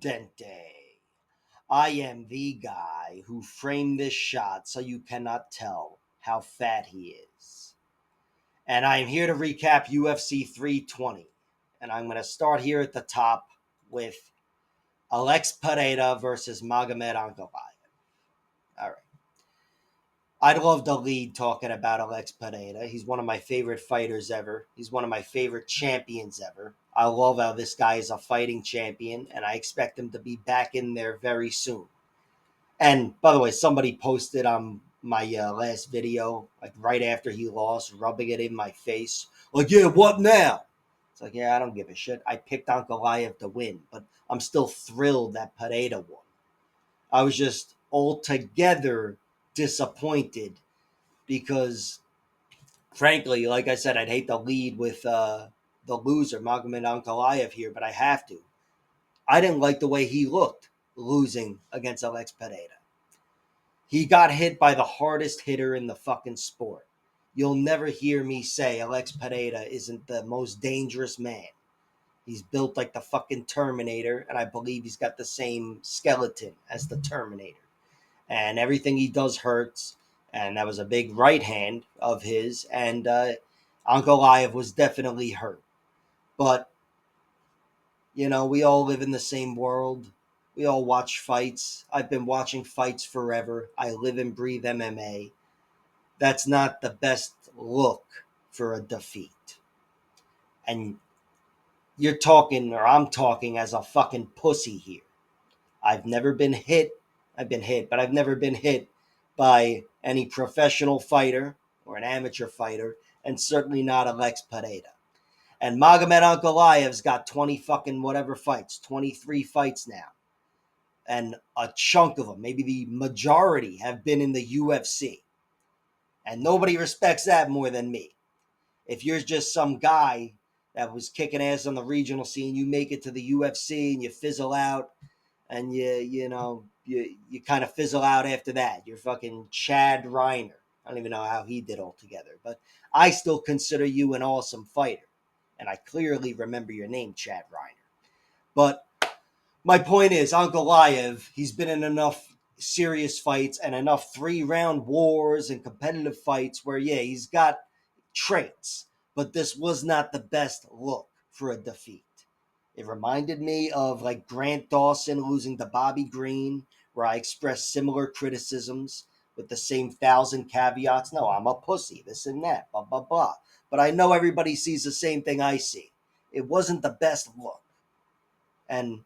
Dente. I am the guy who framed this shot so you cannot tell how fat he is. And I am here to recap UFC 320. And I'm going to start here at the top with Alex Pereira versus Magomed Ankalaev. All right. I'd love to lead talking about Alex Pereira. He's one of my favorite fighters ever. He's one of my favorite champions ever. I love how this guy is a fighting champion, and I expect him to be back in there very soon. And by the way, somebody posted on my last video, like right after he lost, rubbing it in my face. Like, yeah, what now? It's like, yeah, I don't give a shit. I picked Ankalaev to win, but I'm still thrilled that Pereira won. I was just altogether disappointed because, frankly, like I said, I'd hate to lead with the loser, Magomed Ankalaev, here, but I have to. I didn't like the way he looked losing against Alex Pereira. He got hit by the hardest hitter in the fucking sport. You'll never hear me say Alex Pereira isn't the most dangerous man. He's built like the fucking Terminator, and I believe he's got the same skeleton as the Terminator. And everything he does hurts, and that was a big right hand of his, and Ankalaev was definitely hurt. But, we all live in the same world. We all watch fights. I've been watching fights forever. I live and breathe MMA. That's not the best look for a defeat. And you're talking, or I'm talking as a fucking pussy here. I've never been hit. I've been hit, but I've never been hit by any professional fighter or an amateur fighter, and certainly not Alex Pereira. And Magomed Ankalaev's got 20 fucking whatever fights, 23 fights now. And a chunk of them, maybe the majority, have been in the UFC. And nobody respects that more than me. If you're just some guy that was kicking ass on the regional scene, you make it to the UFC and you fizzle out, and you kind of fizzle out after that. You're fucking Chad Reiner. I don't even know how he did altogether, but I still consider you an awesome fighter, and I clearly remember your name, Chad Reiner. But my point is, Ankalaev, he's been in enough serious fights and enough 3-round wars and competitive fights where, yeah, he's got traits, but this was not the best look for a defeat. It reminded me of like Grant Dawson losing to Bobby Green, where I expressed similar criticisms with the same 1,000 caveats. No, I'm a pussy, this and that, blah, blah, blah. But I know everybody sees the same thing I see. It wasn't the best look. And,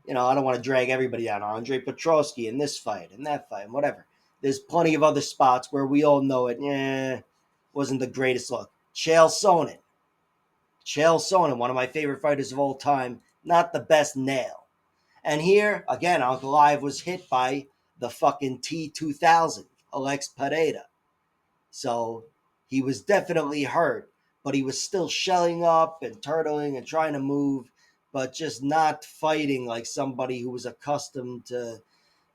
I don't want to drag everybody down. Andre Petrosky in this fight and that fight and whatever. There's plenty of other spots where we all know it, wasn't the greatest look. Chael Sonnen, one of my favorite fighters of all time, not the best nail. And here, again, Ankalaev was hit by the fucking T2000, Alex Pereira. So he was definitely hurt, but he was still shelling up and turtling and trying to move, but just not fighting like somebody who was accustomed to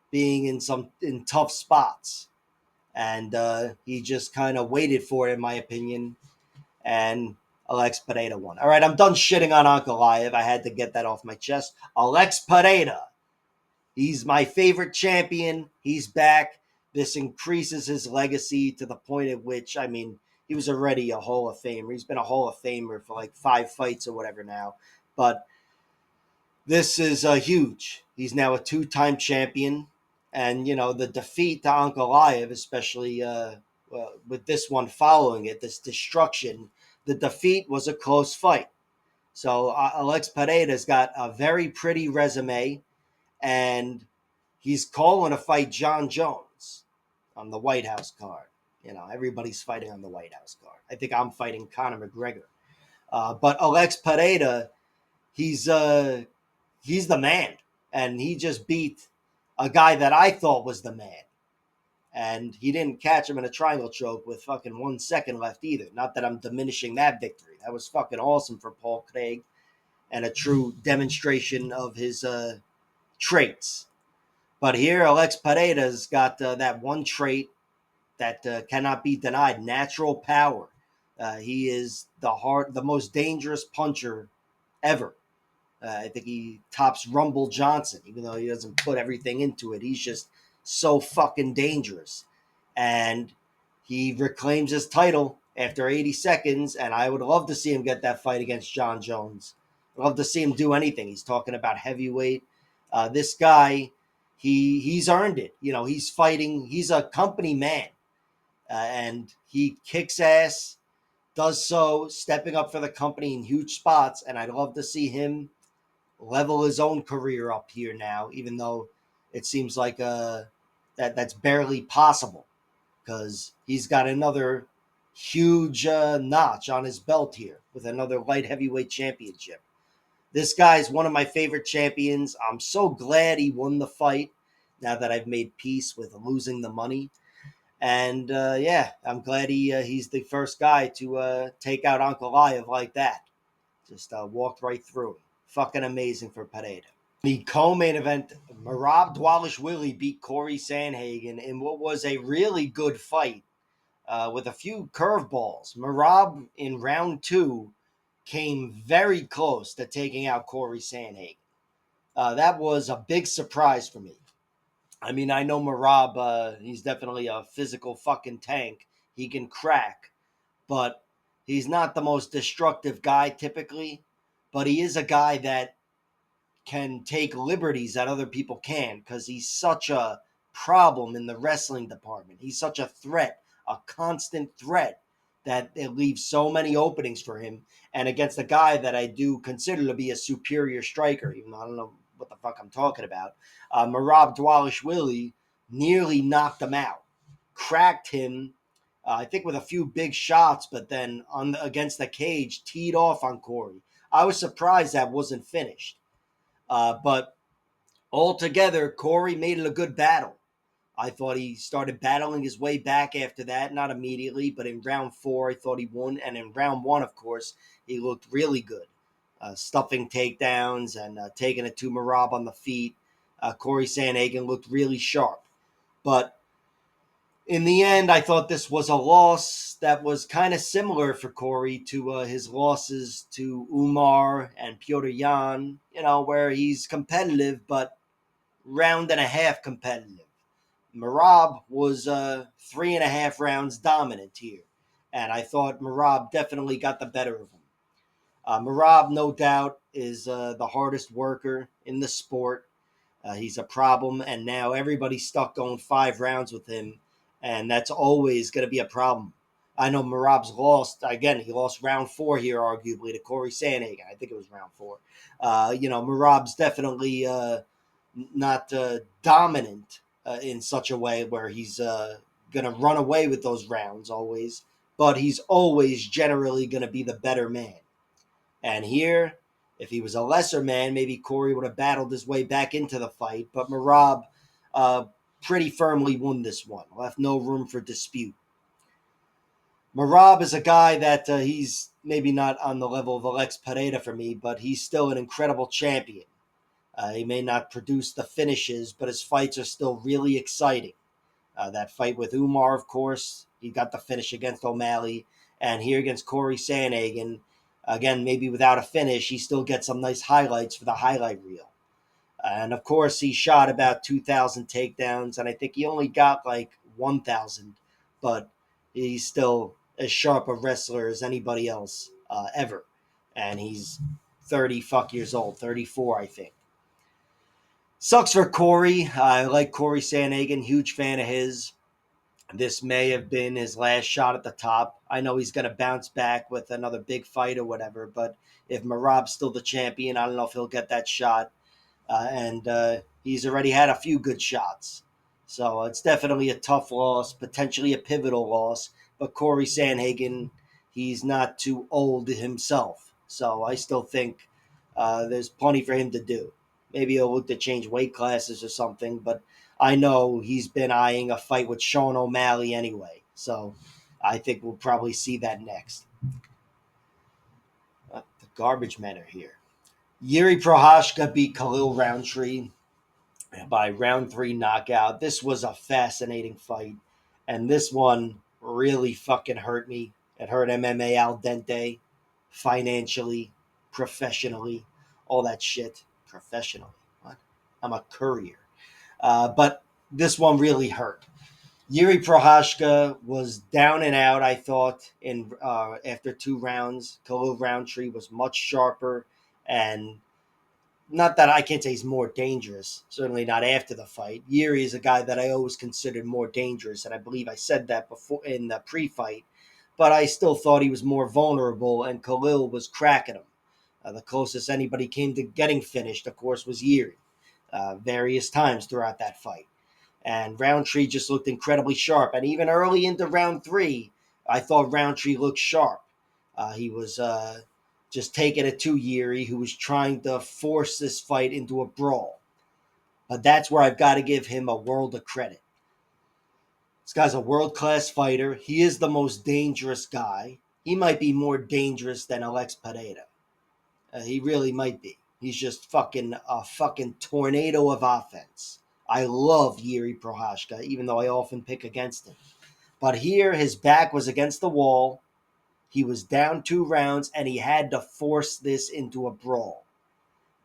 being in tough spots. And he just kind of waited for it, in my opinion, and Alex Pereira won. All right, I'm done shitting on Ankalaev. I had to get that off my chest. Alex Pereira, he's my favorite champion. He's back. This increases his legacy to the point at which, he was already a Hall of Famer. He's been a Hall of Famer for like 5 fights or whatever now. But this is huge. He's now a 2-time champion. And, the defeat to Ankalaev, especially with this one following it, this destruction, the defeat was a close fight. So Alex Pereira's got a very pretty resume, and he's calling to fight John Jones on the White House card. Everybody's fighting on the White House card. I think I'm fighting Conor McGregor. But Alex Pereira, he's the man, and he just beat a guy that I thought was the man. And he didn't catch him in a triangle choke with fucking 1 second left either. Not that I'm diminishing that victory. That was fucking awesome for Paul Craig and a true demonstration of his traits. But here, Alex Pereira's got that one trait that cannot be denied: natural power. He is the most dangerous puncher ever. I think he tops Rumble Johnson, even though he doesn't put everything into it. He's just so fucking dangerous. And he reclaims his title after 80 seconds, and I would love to see him get that fight against John Jones. I'd love to see him do anything. He's talking about heavyweight. This guy, he's earned it. You know, he's fighting. He's a company man, and he kicks ass. Does so, stepping up for the company in huge spots, and I'd love to see him level his own career up here now, even though it seems like that's barely possible because he's got another huge notch on his belt here with another light heavyweight championship. This guy's one of my favorite champions. I'm so glad he won the fight now that I've made peace with losing the money. And yeah, I'm glad he's the first guy to take out Ankalaev like that. Just walked right through him. Fucking amazing for Pereira. The co-main event, Merab Dvalishvili beat Corey Sandhagen in what was a really good fight with a few curveballs. Merab in round 2 came very close to taking out Corey Sandhagen. That was a big surprise for me. I mean, I know Merab, he's definitely a physical fucking tank. He can crack, but he's not the most destructive guy typically. But he is a guy that can take liberties that other people can because he's such a problem in the wrestling department. He's such a threat, a constant threat that it leaves so many openings for him. And against a guy that I do consider to be a superior striker, even though I don't know what the fuck I'm talking about, Merab Dvalishvili nearly knocked him out, cracked him. I think with a few big shots, but then against the cage, teed off on Corey. I was surprised that wasn't finished. But altogether, Corey made it a good battle. I thought he started battling his way back after that, not immediately, but in round 4, I thought he won. And in round 1, of course, he looked really good, stuffing takedowns and taking it to Merab on the feet. Corey Sandhagen looked really sharp. But in the end, I thought this was a loss that was kind of similar for Corey to his losses to Umar and Piotr Jan, where he's competitive, but round and a half competitive. Merab was 3.5 rounds dominant here, and I thought Merab definitely got the better of him. Merab, no doubt, is the hardest worker in the sport. He's a problem, and now everybody's stuck going 5 rounds with him, and that's always going to be a problem. I know Merab's lost, again, he lost round 4 here, arguably, to Corey Sandhagen. I think it was round 4. Merab's definitely not dominant in such a way where he's going to run away with those rounds always, but he's always generally going to be the better man. And here, if he was a lesser man, maybe Corey would have battled his way back into the fight. But Merab pretty firmly won this one, left no room for dispute. Merab is a guy that he's maybe not on the level of Alex Pereira for me, but he's still an incredible champion. He may not produce the finishes, but his fights are still really exciting. That fight with Umar, of course, he got the finish against O'Malley. And here against Corey Sandhagen, again, maybe without a finish, he still gets some nice highlights for the highlight reel. And of course, he shot about 2,000 takedowns, and I think he only got like 1,000, but he's still as sharp a wrestler as anybody else ever. And he's 30 fuck years old, 34, I think. Sucks for Corey. I like Corey Sandhagen, huge fan of his. This may have been his last shot at the top. I know he's going to bounce back with another big fight or whatever, but if Merab's still the champion, I don't know if he'll get that shot. And he's already had a few good shots. So it's definitely a tough loss, potentially a pivotal loss. But Corey Sandhagen, he's not too old himself. So I still think there's plenty for him to do. Maybe he'll look to change weight classes or something, but I know he's been eyeing a fight with Sean O'Malley anyway. So I think we'll probably see that next. The garbage men are here. Yuri Prohashka beat Khalil Roundtree by round 3 knockout. This was a fascinating fight, and this one really fucking hurt me. It hurt MMA al dente financially, professionally, all that shit professionally. What? I'm a courier. But this one really hurt. Yuri Prohashka was down and out, I thought, in after 2 rounds. Khalil Roundtree was much sharper, and not that I can't say he's more dangerous, certainly not after the fight. Yuri is a guy that I always considered more dangerous, and I believe I said that before in the pre-fight, but I still thought he was more vulnerable, and Khalil was cracking him. The closest anybody came to getting finished, of course, was Yuri, various times throughout that fight. And Roundtree just looked incredibly sharp. And even early into round 3, I thought Roundtree looked sharp. He was just taking it to Yuri, who was trying to force this fight into a brawl. But that's where I've got to give him a world of credit. This guy's a world-class fighter. He is the most dangerous guy. He might be more dangerous than Alex Pereira. He really might be. He's just a fucking tornado of offense. I love Yuri Prohashka, even though I often pick against him. But here, his back was against the wall. He was down 2 rounds, and he had to force this into a brawl.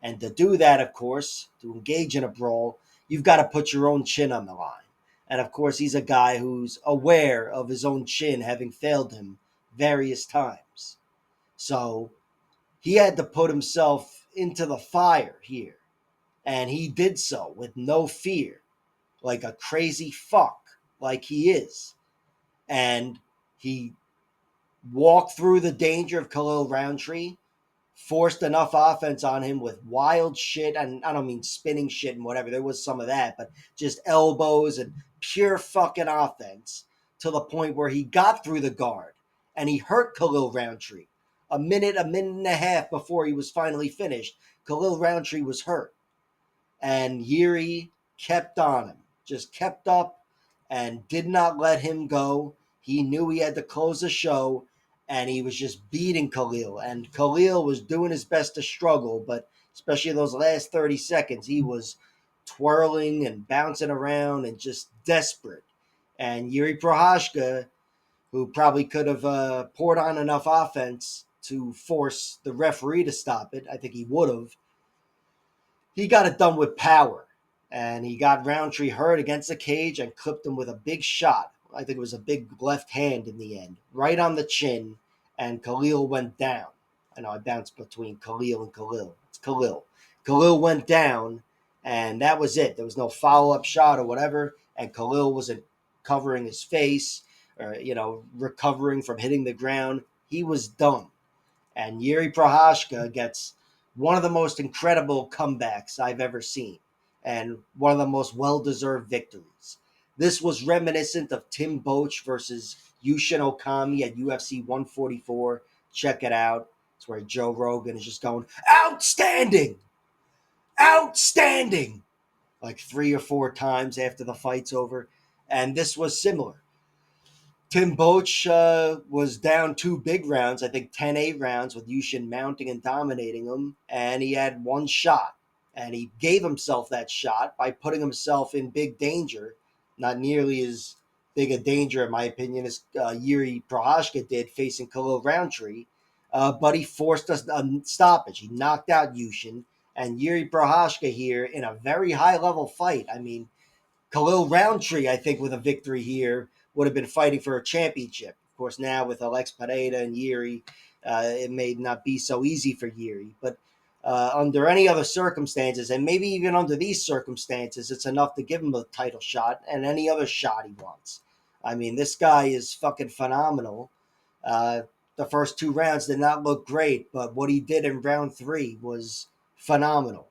And to do that, of course, to engage in a brawl, you've got to put your own chin on the line. And of course, he's a guy who's aware of his own chin having failed him various times. So he had to put himself into the fire here. And he did so with no fear, like a crazy fuck, like he is. And he walked through the danger of Khalil Roundtree, forced enough offense on him with wild shit. And I don't mean spinning shit and whatever. There was some of that, but just elbows and pure fucking offense to the point where he got through the guard and he hurt Khalil Roundtree. A minute and a half before he was finally finished, Khalil Roundtree was hurt. And Yuri kept on him, just kept up and did not let him go. He knew he had to close the show, and he was just beating Khalil. And Khalil was doing his best to struggle, but especially those last 30 seconds, he was twirling and bouncing around and just desperate. And Yuri Prohashka, who probably could have poured on enough offense to force the referee to stop it, I think he would have, he got it done with power, and he got Roundtree hurt against the cage and clipped him with a big shot. I think it was a big left hand in the end, right on the chin, and Khalil went down. I know I bounced between Khalil and Khalil. It's Khalil. Khalil went down, and that was it. There was no follow-up shot or whatever, and Khalil wasn't covering his face or, recovering from hitting the ground. He was done. And Yuri Prohashka gets one of the most incredible comebacks I've ever seen and one of the most well-deserved victories. This was reminiscent of Tim Boetsch versus Yushin Okami at UFC 144. Check it out. It's where Joe Rogan is just going, outstanding! Outstanding! Like 3 or 4 times after the fight's over. And this was similar. Tim Boetsch was down 2 big rounds, I think 10-8 rounds, with Yushin mounting and dominating him, and he had one shot. And he gave himself that shot by putting himself in big danger, not nearly as big a danger, in my opinion, as Yuri Prohashka did facing Khalil Roundtree, but he forced a stoppage. He knocked out Yushin, and Yuri Prohashka here in a very high-level fight. I mean, Khalil Roundtree, I think, with a victory here, would have been fighting for a championship. Of course, now with Alex Pereira and Yuri, it may not be so easy for Yuri. But under any other circumstances, and maybe even under these circumstances, it's enough to give him a title shot and any other shot he wants. I mean, this guy is fucking phenomenal. The first 2 rounds did not look great, but what he did in round 3 was phenomenal.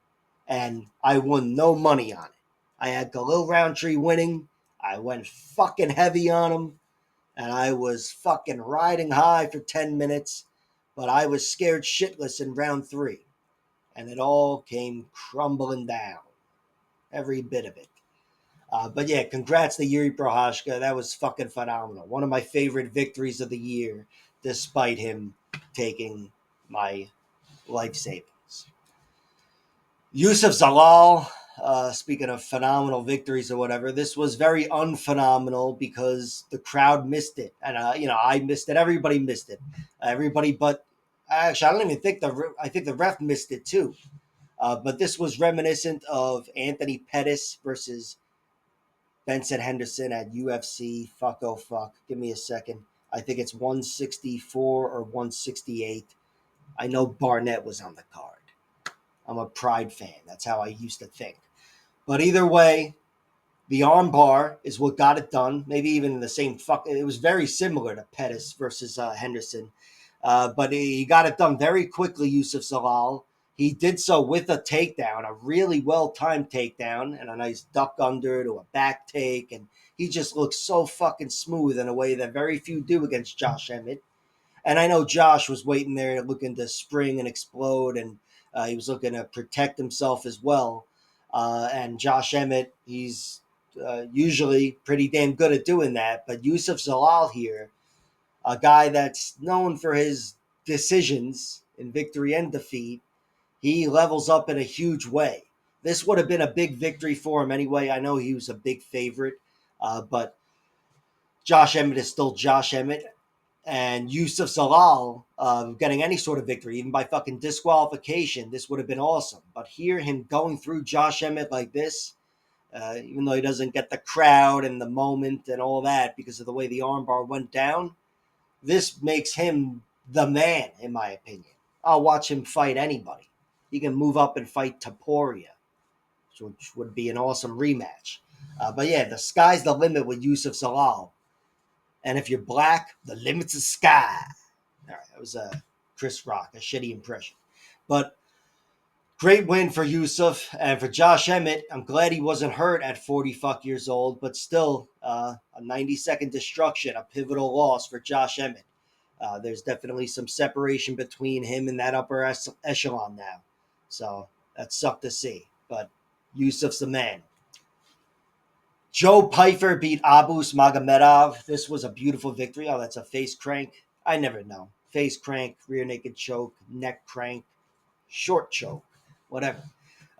And I won no money on it. I had Khalil Roundtree winning. I went fucking heavy on him, and I was fucking riding high for 10 minutes, but I was scared shitless in round 3, and it all came crumbling down, every bit of it. But yeah, congrats to Yuri Prohashka. That was fucking phenomenal. One of my favorite victories of the year, despite him taking my life savings. Yusuf Zalal, speaking of phenomenal victories or whatever, this was very unphenomenal because the crowd missed it. And, I missed it. Everybody missed it. Everybody but, actually, I don't even think I think the ref missed it too. But this was reminiscent of Anthony Pettis versus Benson Henderson at UFC. Fuck, oh, fuck. Give me a second. I think it's 164 or 168. I know Barnett was on the card. I'm a Pride fan. That's how I used to think. But either way, the armbar is what got it done. Maybe even in the same fuck. It was very similar to Pettis versus Henderson. But he got it done very quickly, Yusuf Zalal. He did so with a takedown, a really well-timed takedown, and a nice duck under to a back take. And he just looks so fucking smooth in a way that very few do against Josh Emmett. And I know Josh was waiting there looking to spring and explode, and he was looking to protect himself as well. And Josh Emmett, he's usually pretty damn good at doing that. But Yusuf Zalal here, a guy that's known for his decisions in victory and defeat, he levels up in a huge way. This would have been a big victory for him anyway. I know he was a big favorite, but Josh Emmett is still Josh Emmett. And Yusuf Zalal getting any sort of victory, even by fucking disqualification, this would have been awesome. But here, him going through Josh Emmett like this, even though he doesn't get the crowd and the moment and all that because of the way the armbar went down, this makes him the man, in my opinion. I'll watch him fight anybody. He can move up and fight Taporia, which would be an awesome rematch. But yeah, the sky's the limit with Yusuf Zalal. And if you're black, the limit's the sky. All right, that was Chris Rock, a shitty impression. But great win for Yusuf. And for Josh Emmett, I'm glad he wasn't hurt at 40 fuck years old, but still a 90-second destruction, a pivotal loss for Josh Emmett. There's definitely some separation between him and that upper echelon now. So that sucked to see. But Yusuf's the man. Joe Pyfer beat Abus Magomedov. This was a beautiful victory. Oh, that's a face crank. I never know. Face crank, rear naked choke, neck crank, short choke, whatever.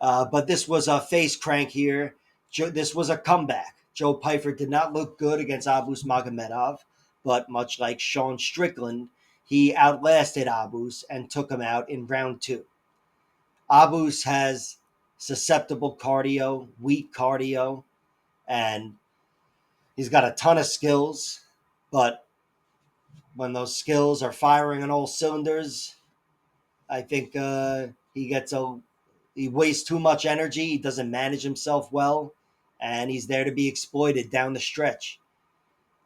But this was a face crank here. This was a comeback. Joe Pyfer did not look good against Abus Magomedov, but much like Sean Strickland, he outlasted Abus and took him out in round 2. Abus has susceptible cardio, weak cardio, and he's got a ton of skills, but when those skills are firing on all cylinders, I think he wastes too much energy. He doesn't manage himself well, and he's there to be exploited down the stretch.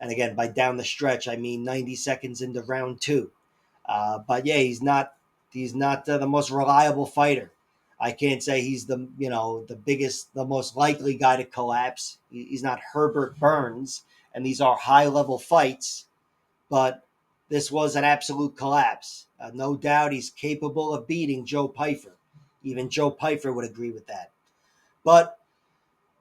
And again, by down the stretch, I mean 90 seconds into round 2. But yeah, he's not the most reliable fighter. I can't say he's the biggest, the most likely guy to collapse. He's not Herbert Burns, and these are high level fights. But this was an absolute collapse. No doubt he's capable of beating Joe Pyfer. Even Joe Pyfer would agree with that. But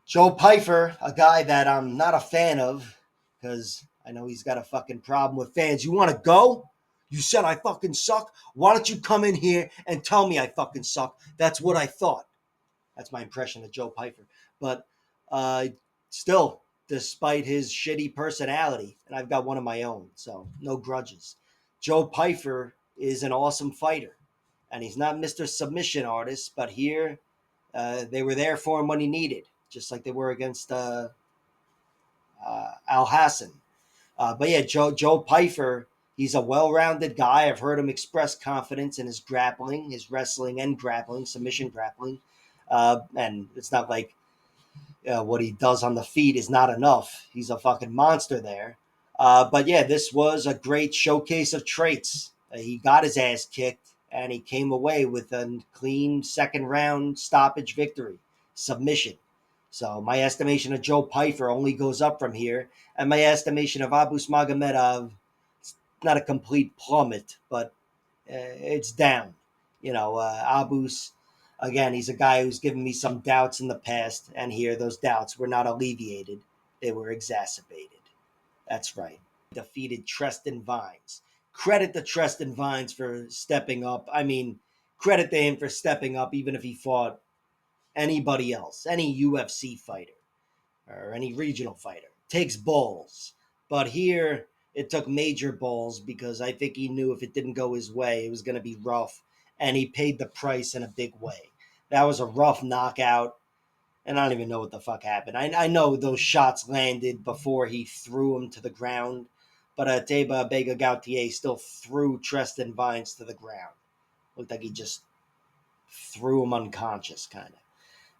Joe Pyfer, a guy that I'm not a fan of, because I know he's got a fucking problem with fans. You want to go? You said I fucking suck? Why don't you come in here and tell me I fucking suck? That's what I thought. That's my impression of Joe Pyfer. But still, despite his shitty personality, and I've got one of my own, so no grudges, Joe Pyfer is an awesome fighter. And he's not Mr. Submission Artist, but here they were there for him when he needed, just like they were against Al Hassan. But yeah, Joe Pyfer, he's a well-rounded guy. I've heard him express confidence in his grappling, his wrestling and grappling, submission grappling. And it's not like what he does on the feet is not enough. He's a fucking monster there. But yeah, this was a great showcase of traits. He got his ass kicked, and he came away with a clean second round stoppage victory, submission. So my estimation of Joe Pyfer only goes up from here, and my estimation of Abus Magomedov, it's not a complete plummet, but it's down. Abus, again, he's a guy who's given me some doubts in the past, and here those doubts were not alleviated; they were exacerbated. That's right. Defeated Treston Vines. Credit to Treston Vines for stepping up. I mean, credit to him for stepping up, even if he fought anybody else, any UFC fighter or any regional fighter. Takes balls. But here, it took major balls because I think he knew if it didn't go his way, it was going to be rough. And he paid the price in a big way. That was a rough knockout, and I don't even know what the fuck happened. I know those shots landed before he threw him to the ground, but Teba Bega Gautier still threw Tristan Vines to the ground. Looked like he just threw him unconscious, kind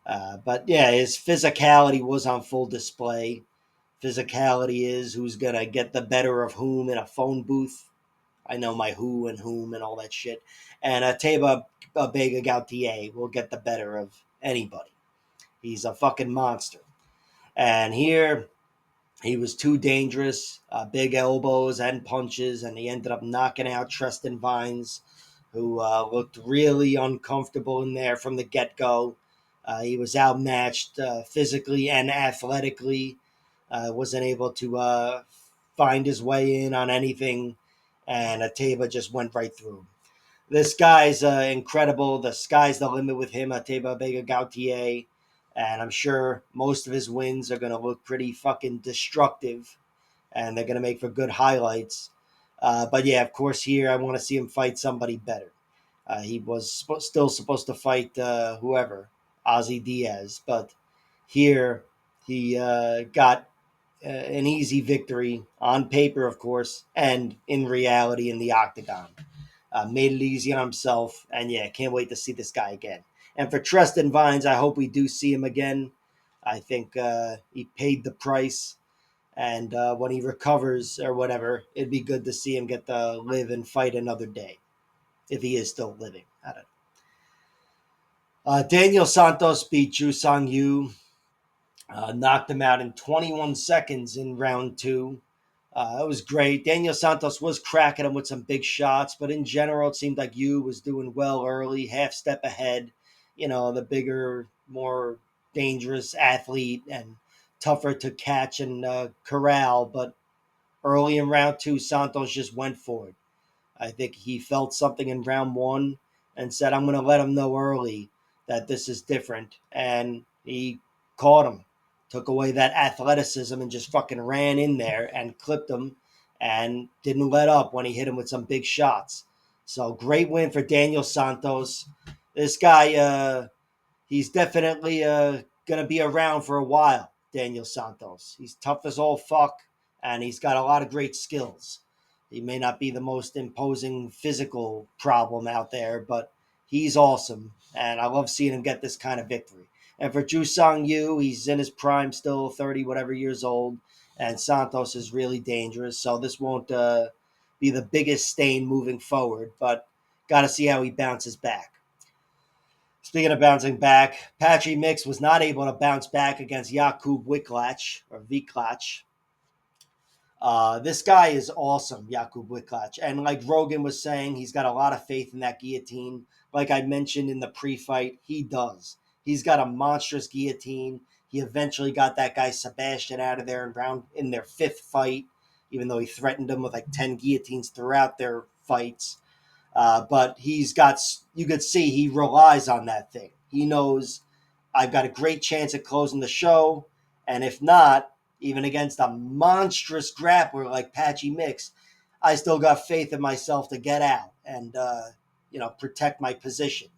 of. But yeah, his physicality was on full display. Physicality is who's going to get the better of whom in a phone booth. I know my who and whom and all that shit. And Teba Bega Gautier will get the better of anybody. He's a fucking monster. And here, he was too dangerous, big elbows and punches, and he ended up knocking out Tristan Vines, who looked really uncomfortable in there from the get go. He was outmatched physically and athletically, wasn't able to find his way in on anything, and Ateba just went right through him. This guy's incredible. The sky's the limit with him, Ateba Bega Gautier. And I'm sure most of his wins are going to look pretty fucking destructive, and they're going to make for good highlights. But yeah, of course, here I want to see him fight somebody better. He was still supposed to fight whoever, Ozzy Diaz, but here he got an easy victory on paper, of course, and in reality in the octagon. Made it easy on himself, and yeah, can't wait to see this guy again. And for Tristan Vines, I hope we do see him again. I think he paid the price, and when he recovers or whatever, it'd be good to see him get to live and fight another day, if he is still living. I don't know. Daniel Santos beat Ju Sang Yu, knocked him out in 21 seconds in round two. It was great. Daniel Santos was cracking him with some big shots, but in general, it seemed like Yu was doing well early, half step ahead. You know, the bigger, more dangerous athlete and tougher to catch and corral. But early in round two, Santos just went for it. I think he felt something in round one and said, I'm going to let him know early that this is different. And he caught him, took away that athleticism and just fucking ran in there and clipped him and didn't let up when he hit him with some big shots. So great win for Daniel Santos. This guy, he's definitely going to be around for a while, Daniel Santos. He's tough as all fuck, and he's got a lot of great skills. He may not be the most imposing physical problem out there, but he's awesome, and I love seeing him get this kind of victory. And for Ju Sang Yu, he's in his prime still, 30 whatever years old, and Santos is really dangerous, so this won't be the biggest stain moving forward, but got to see how he bounces back. Speaking of bouncing back, Patchy Mix was not able to bounce back against Jakub Wiklach. This guy is awesome, Jakub Wiklach. And like Rogan was saying, he's got a lot of faith in that guillotine. Like I mentioned in the pre-fight, he does. He's got a monstrous guillotine. He eventually got that guy Sebastian out of there in their fifth fight, even though he threatened him with like 10 guillotines throughout their fights. But you could see he relies on that thing. He knows I've got a great chance at closing the show. And if not, even against a monstrous grappler like Patchy Mix, I still got faith in myself to get out and, protect my position.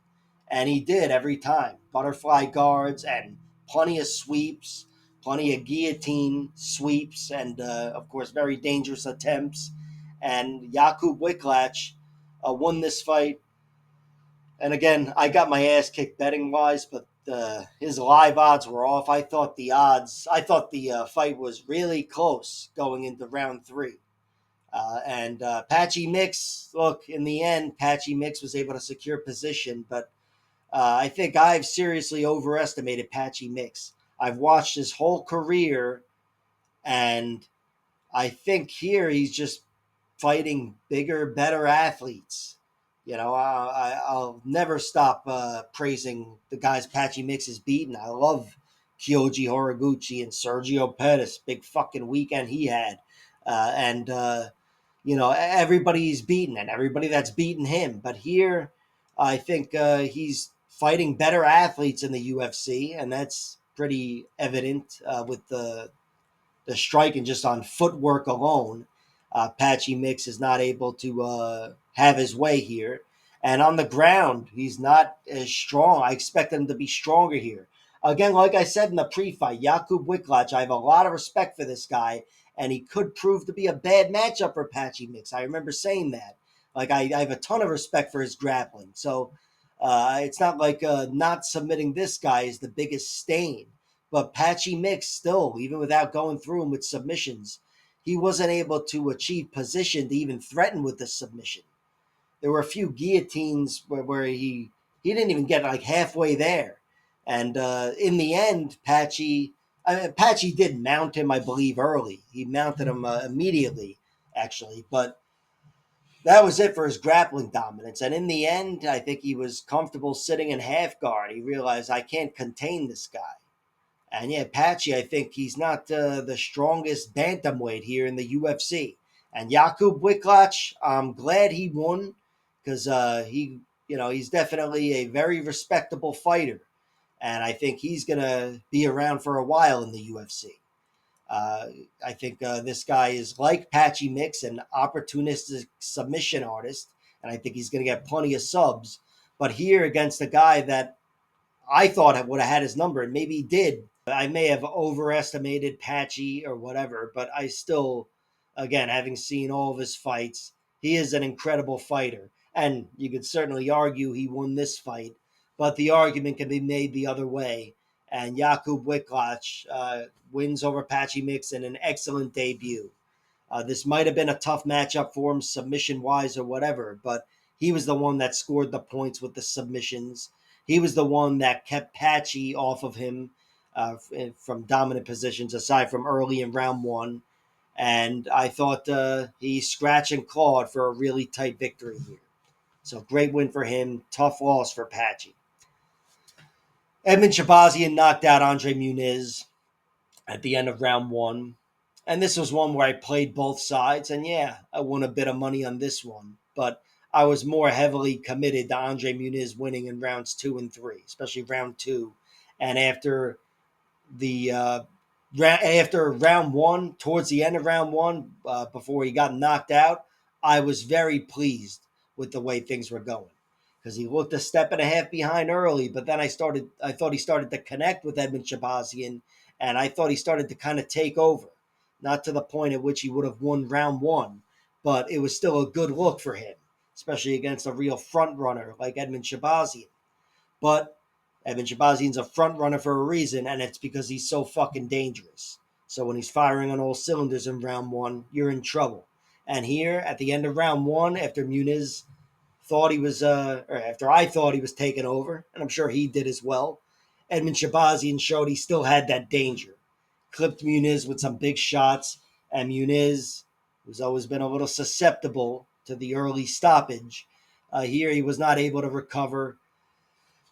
And he did every time. Butterfly guards and plenty of sweeps, plenty of guillotine sweeps, and, of course, very dangerous attempts. And Jakub Wiklach won this fight. And again, I got my ass kicked betting wise, but his live odds were off. I thought the fight was really close going into round three. And Patchy Mix, look, in the end, Patchy Mix was able to secure position, but I think I've seriously overestimated Patchy Mix. I've watched his whole career, and I think here he's just fighting bigger, better athletes. I'll never stop praising the guys Patchy Mix has beaten. I love Kyoji Horiguchi and Sergio Pettis. Big fucking weekend he had. And everybody he's beaten and everybody that's beaten him. But here, I think he's fighting better athletes in the UFC, and that's pretty evident with the strike and just on footwork alone. Patchy Mix is not able to have his way here. And on the ground, he's not as strong. I expect him to be stronger here. Again, like I said in the pre-fight, Jakub Wiklach, I have a lot of respect for this guy, and he could prove to be a bad matchup for Patchy Mix. I remember saying that. Like, I have a ton of respect for his grappling. So it's not like not submitting this guy is the biggest stain. But Patchy Mix still, even without going through him with submissions, he wasn't able to achieve position to even threaten with the submission. There were a few guillotines where he didn't even get like halfway there. And in the end, Patchy did mount him, I believe, early. He mounted him immediately, actually. But that was it for his grappling dominance. And in the end, I think he was comfortable sitting in half guard. He realized, I can't contain this guy. And yeah, Patchy, I think he's not the strongest bantamweight here in the UFC. And Jakub Wiklach, I'm glad he won because he's definitely a very respectable fighter, and I think he's gonna be around for a while in the UFC. Uh, I think this guy is like Patchy Mix, an opportunistic submission artist, and I think he's gonna get plenty of subs. But here against a guy that I thought would have had his number, and maybe he did. I may have overestimated Patchy or whatever, but I still, again, having seen all of his fights, he is an incredible fighter. And you could certainly argue he won this fight, but the argument can be made the other way. And Jakub Wiklach wins over Patchy Mix in an excellent debut. This might have been a tough matchup for him, submission wise or whatever, but he was the one that scored the points with the submissions. He was the one that kept Patchy off of him from dominant positions, aside from early in round one. And I thought he scratched and clawed for a really tight victory here. So great win for him. Tough loss for Patchy. Edmund Shabazian knocked out Andre Muniz at the end of round one. And this was one where I played both sides. And yeah, I won a bit of money on this one. But I was more heavily committed to Andre Muniz winning in rounds 2 and 3, especially round two. And the after round one, towards the end of round one, before he got knocked out, I was very pleased with the way things were going because he looked a step and a half behind early, but then I thought he started to connect with Edmund Shabazian, and I thought he started to kind of take over, not to the point at which he would have won round one, but it was still a good look for him, especially against a real front runner like Edmund Shabazian. But Evan Shabazian's a front runner for a reason, and it's because he's so fucking dangerous. So when he's firing on all cylinders in round one, you're in trouble. And here, at the end of round one, after Muniz thought he was, or after I thought he was taking over, and I'm sure he did as well, Edmund Shabazian showed he still had that danger. Clipped Muniz with some big shots, and Muniz, who's always been a little susceptible to the early stoppage, here he was not able to recover,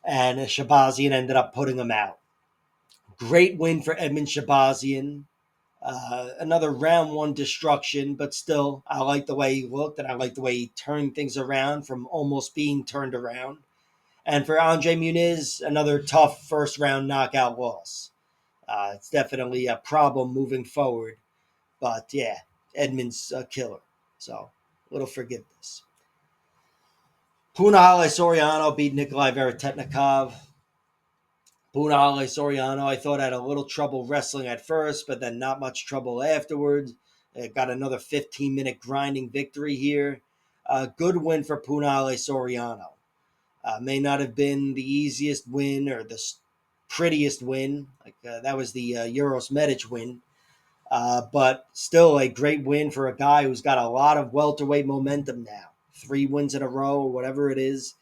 and Shabazian ended up putting him out. Great win for Edmund Shabazian. Another round one destruction, but still, I like the way he looked, and I like the way he turned things around from almost being turned around. And for Andre Muniz, another tough first round knockout loss. It's definitely a problem moving forward, but yeah, Edmund's a killer. So, little forgiveness. Punahele Soriano beat Nikolai Veretetnikov. Punahele Soriano, I thought had a little trouble wrestling at first, but then not much trouble afterwards. Got another 15-minute grinding victory here. Good win for Punahele Soriano. May not have been the easiest win or the prettiest win. That was the Euros Medic win. But still a great win for a guy who's got a lot of welterweight momentum now. 3 wins in a row or whatever it is.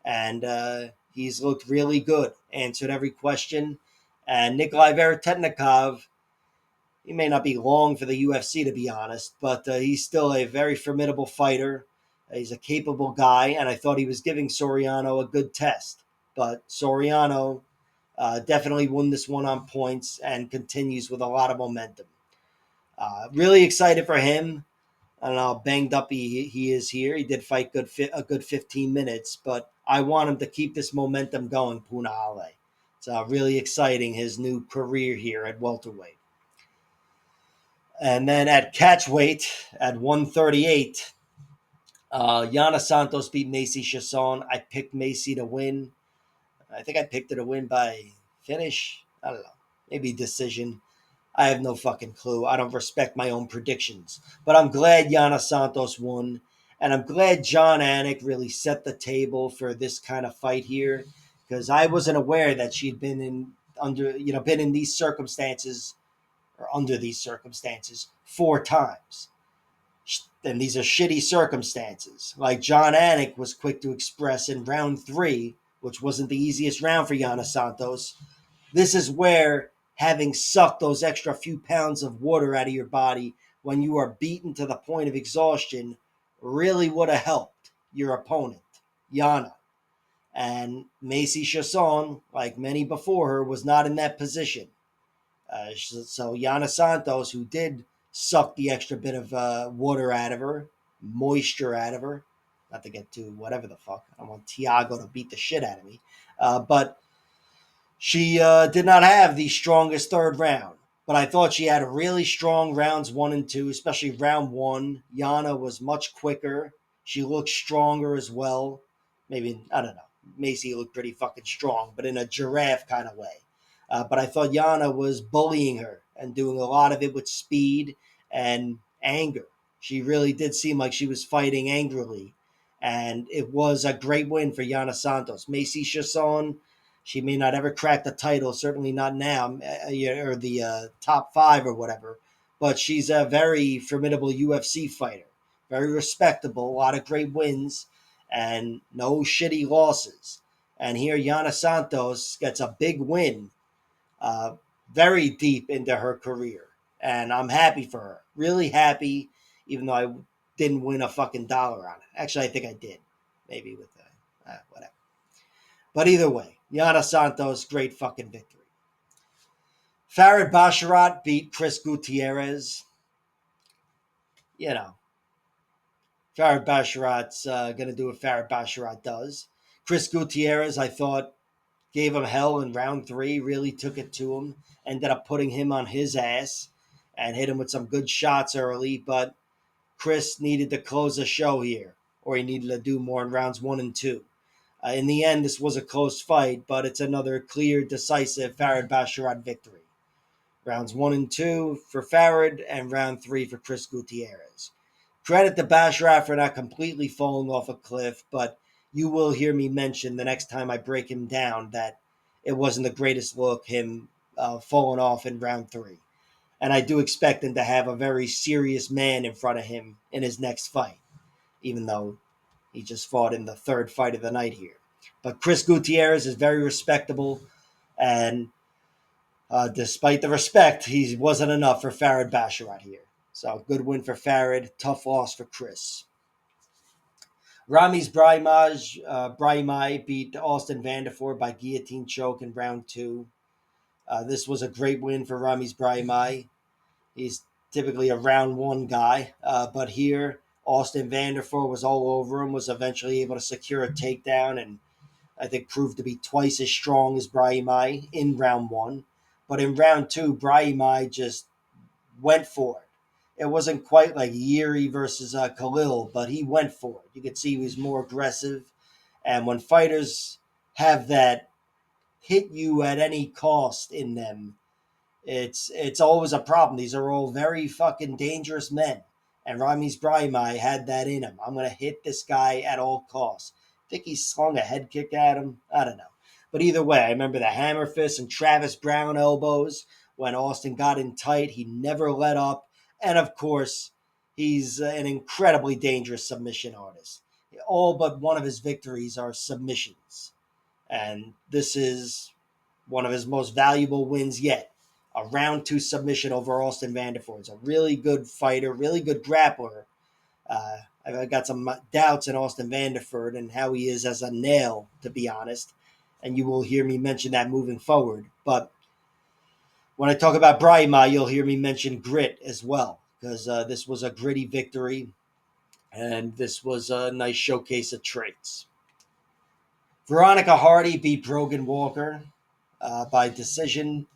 And he's looked really good, answered every question. And Nikolai Veretetnikov, he may not be long for the UFC, to be honest, but he's still a very formidable fighter. He's a capable guy, and I thought he was giving Soriano a good test. But Soriano definitely won this one on points and continues with a lot of momentum. Really excited for him. I don't know how banged up he is here. He did fight a good 15 minutes, but I want him to keep this momentum going, Punahele. It's really exciting, his new career here at welterweight. And then at catchweight, at 138, Yana Santos beat Macy Chiasson. I picked Macy to win. I think I picked her to win by finish. I don't know. Maybe decision. I have no fucking clue. I don't respect my own predictions. But I'm glad Yana Santos won. And I'm glad John Anik really set the table for this kind of fight here. Because I wasn't aware that she'd been been in these circumstances or under these circumstances 4 times. And these are shitty circumstances. Like John Anik was quick to express in round 3, which wasn't the easiest round for Yana Santos. This is where having sucked those extra few pounds of water out of your body when you are beaten to the point of exhaustion really would have helped your opponent, Yana. And Macy Chiasson, like many before her, was not in that position. So Yana Santos, who did suck the extra bit of water out of her, moisture out of her, not to get to whatever the fuck. I want Tiago to beat the shit out of me. But she did not have the strongest third round, but I thought she had a really strong rounds 1 and 2, especially round 1. Yana was much quicker. She looked stronger as well. Maybe, I don't know. Macy looked pretty fucking strong, but in a giraffe kind of way. But I thought Yana was bullying her and doing a lot of it with speed and anger. She really did seem like she was fighting angrily. And it was a great win for Yana Santos. Macy Chiasson, she may not ever crack the title, certainly not now, or the top 5 or whatever. But she's a very formidable UFC fighter, very respectable, a lot of great wins, and no shitty losses. And here, Yana Santos gets a big win, uh, very deep into her career, and I'm happy for her. Really happy, even though I didn't win a fucking dollar on it. Actually, I think I did, maybe with the whatever. But either way, Yana Santos, great fucking victory. Farid Basharat beat Chris Gutierrez. You know, Farid Basharat's going to do what Farid Basharat does. Chris Gutierrez, I thought, gave him hell in round 3, really took it to him, ended up putting him on his ass and hit him with some good shots early. But Chris needed to close the show here, or he needed to do more in rounds 1 and 2. In the end, this was a close fight, but it's another clear, decisive Farid Basharat victory. Rounds 1 and 2 for Farid, and round 3 for Chris Gutierrez. Credit to Basharat for not completely falling off a cliff, but you will hear me mention the next time I break him down that it wasn't the greatest look, him falling off in round 3. And I do expect him to have a very serious man in front of him in his next fight, even though he just fought in the 3rd fight of the night here. But Chris Gutierrez is very respectable, and despite the respect, he wasn't enough for Farid Basharat here. So good win for Farid, tough loss for Chris. Ramiz Brahimaj beat Austin Vanderford by guillotine choke in round 2. This was a great win for Ramiz Brahimaj. He's typically a round 1 guy, but here Austin Vanderford was all over him, was eventually able to secure a takedown, and I think proved to be twice as strong as Brahimaj in round 1. But in round 2, Brahimaj just went for it. It wasn't quite like Yuri versus Khalil, but he went for it. You could see he was more aggressive. And when fighters have that hit you at any cost in them, it's always a problem. These are all very fucking dangerous men. And Ramiz Brahimaj had that in him. I'm going to hit this guy at all costs. I think he slung a head kick at him. I don't know. But either way, I remember the hammer fist and Travis Brown elbows when Austin got in tight. He never let up. And of course, he's an incredibly dangerous submission artist. All but one of his victories are submissions. And this is one of his most valuable wins yet. A round 2 submission over Austin Vanderford. He's a really good fighter, really good grappler. I've got some doubts in Austin Vanderford and how he is as a nail, to be honest. And you will hear me mention that moving forward. But when I talk about Brahimaj, you'll hear me mention grit as well, because this was a gritty victory, and this was a nice showcase of traits. Veronica Hardy beat Brogan Walker by decision.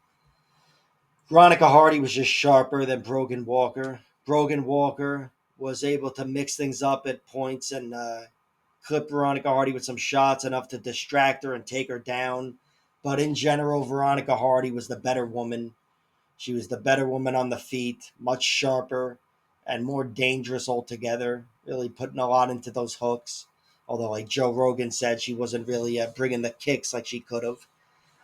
Veronica Hardy was just sharper than Brogan Walker. Brogan Walker was able to mix things up at points and clip Veronica Hardy with some shots enough to distract her and take her down. But in general, Veronica Hardy was the better woman. She was the better woman on the feet, much sharper and more dangerous altogether, really putting a lot into those hooks. Although, like Joe Rogan said, she wasn't really bringing the kicks like she could have.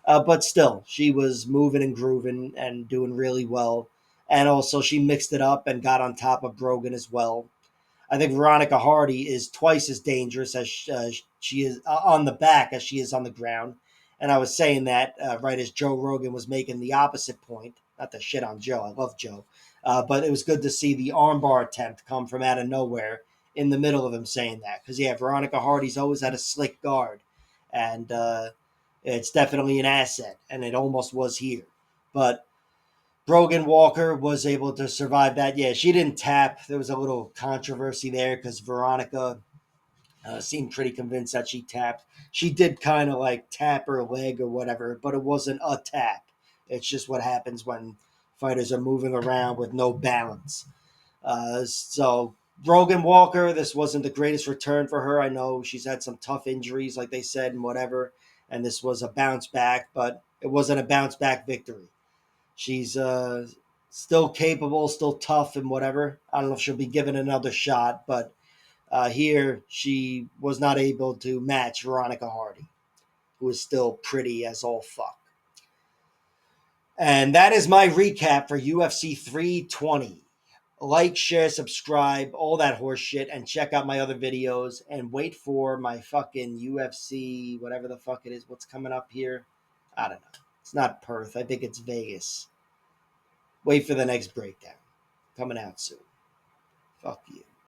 But still, she was moving and grooving and doing really well. And also, she mixed it up and got on top of Brogan as well. I think Veronica Hardy is twice as dangerous as she is on the back as she is on the ground. And I was saying that right as Joe Rogan was making the opposite point. Not to shit on Joe, I love Joe. But it was good to see the armbar attempt come from out of nowhere in the middle of him saying that. Because, yeah, Veronica Hardy's always had a slick guard. And it's definitely an asset. And it almost was here. But Brogan Walker was able to survive that. Yeah, she didn't tap. There was a little controversy there because Veronica seemed pretty convinced that she tapped. She did kind of like tap her leg or whatever, but it wasn't a tap. It's just what happens when fighters are moving around with no balance. So Brogan Walker, this wasn't the greatest return for her. I know she's had some tough injuries, like they said, and whatever. And this was a bounce back, but it wasn't a bounce back victory. She's still capable, still tough, and whatever. I don't know if she'll be given another shot, but here she was not able to match Veronica Hardy, who is still pretty as all fuck. And that is my recap for UFC 320. Like, share, subscribe, all that horse shit, and check out my other videos. And wait for my fucking UFC, whatever the fuck it is. What's coming up here? I don't know. It's not Perth. I think it's Vegas. Wait for the next breakdown. Coming out soon. Fuck you.